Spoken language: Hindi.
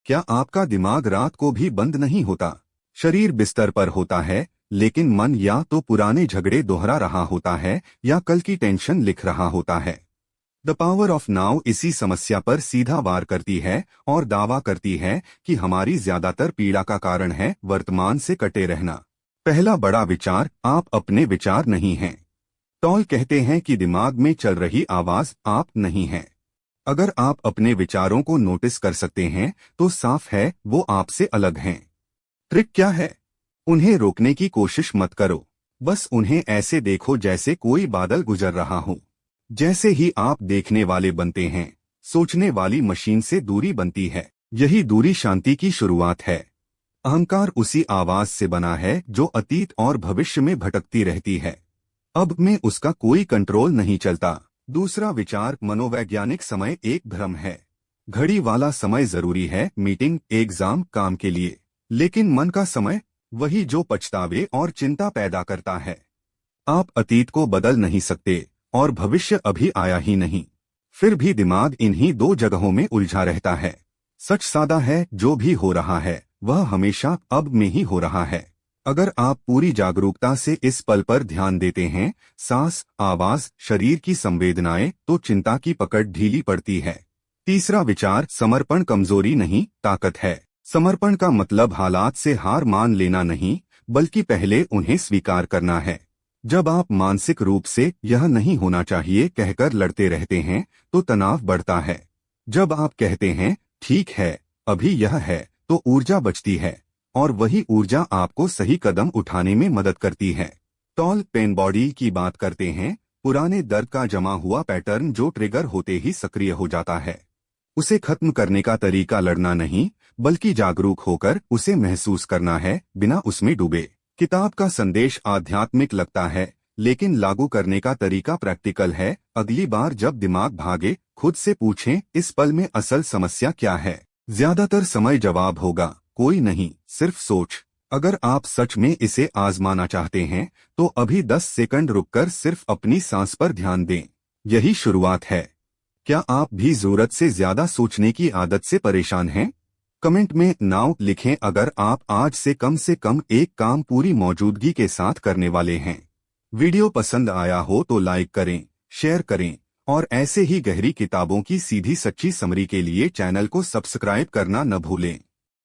क्या आपका दिमाग रात को भी बंद नहीं होता? शरीर बिस्तर पर होता है, लेकिन मन या तो पुराने झगड़े दोहरा रहा होता है या कल की टेंशन लिख रहा होता है। द पावर ऑफ नाउ इसी समस्या पर सीधा वार करती है और दावा करती है कि हमारी ज्यादातर पीड़ा का कारण है वर्तमान से कटे रहना। पहला बड़ा विचार, आप अपने विचार नहीं हैं। टॉल कहते हैं कि दिमाग में चल रही आवाज आप नहीं हैं। अगर आप अपने विचारों को नोटिस कर सकते हैं तो साफ है वो आपसे अलग हैं। ट्रिक क्या है? उन्हें रोकने की कोशिश मत करो। बस उन्हें ऐसे देखो जैसे कोई बादल गुजर रहा हो। जैसे ही आप देखने वाले बनते हैं, सोचने वाली मशीन से दूरी बनती है। यही दूरी शांति की शुरुआत है। अहंकार उसी आवाज से बना है जो अतीत और भविष्य में भटकती रहती है। अब में उसका कोई कंट्रोल नहीं चलता। दूसरा विचार, मनोवैज्ञानिक समय एक भ्रम है। घड़ी वाला समय जरूरी है मीटिंग, एग्जाम, काम के लिए, लेकिन मन का समय वही जो पछतावे और चिंता पैदा करता है। आप अतीत को बदल नहीं सकते और भविष्य अभी आया ही नहीं, फिर भी दिमाग इन्हीं दो जगहों में उलझा रहता है। सच सादा है, जो भी हो रहा है वह हमेशा अब में ही हो रहा है। अगर आप पूरी जागरूकता से इस पल पर ध्यान देते हैं, सांस, आवाज, शरीर की संवेदनाएं, तो चिंता की पकड़ ढीली पड़ती है। तीसरा विचार, समर्पण कमजोरी नहीं ताकत है। समर्पण का मतलब हालात से हार मान लेना नहीं, बल्कि पहले उन्हें स्वीकार करना है। जब आप मानसिक रूप से यह नहीं होना चाहिए कहकर लड़ते रहते हैं तो तनाव बढ़ता है। जब आप कहते हैं ठीक है, अभी यह है, तो ऊर्जा बचती है और वही ऊर्जा आपको सही कदम उठाने में मदद करती है। टॉल पेन बॉडी की बात करते हैं, पुराने दर्द का जमा हुआ पैटर्न जो ट्रिगर होते ही सक्रिय हो जाता है। उसे खत्म करने का तरीका लड़ना नहीं, बल्कि जागरूक होकर उसे महसूस करना है, बिना उसमें डूबे। किताब का संदेश आध्यात्मिक लगता है, लेकिन लागू करने का तरीका प्रैक्टिकल है। अगली बार जब दिमाग भागे, खुद से पूछें, इस पल में असल समस्या क्या है? ज्यादातर समय जवाब होगा, कोई नहीं, सिर्फ सोच। अगर आप सच में इसे आजमाना चाहते हैं तो अभी 10 सेकंड रुककर सिर्फ अपनी सांस पर ध्यान दें। यही शुरुआत है। क्या आप भी जरूरत से ज्यादा सोचने की आदत से परेशान हैं? कमेंट में नाउ लिखें अगर आप आज से कम एक काम पूरी मौजूदगी के साथ करने वाले हैं। वीडियो पसंद आया हो तो लाइक करें, शेयर करें और ऐसे ही गहरी किताबों की सीधी सच्ची समरी के लिए चैनल को सब्सक्राइब करना न भूलें।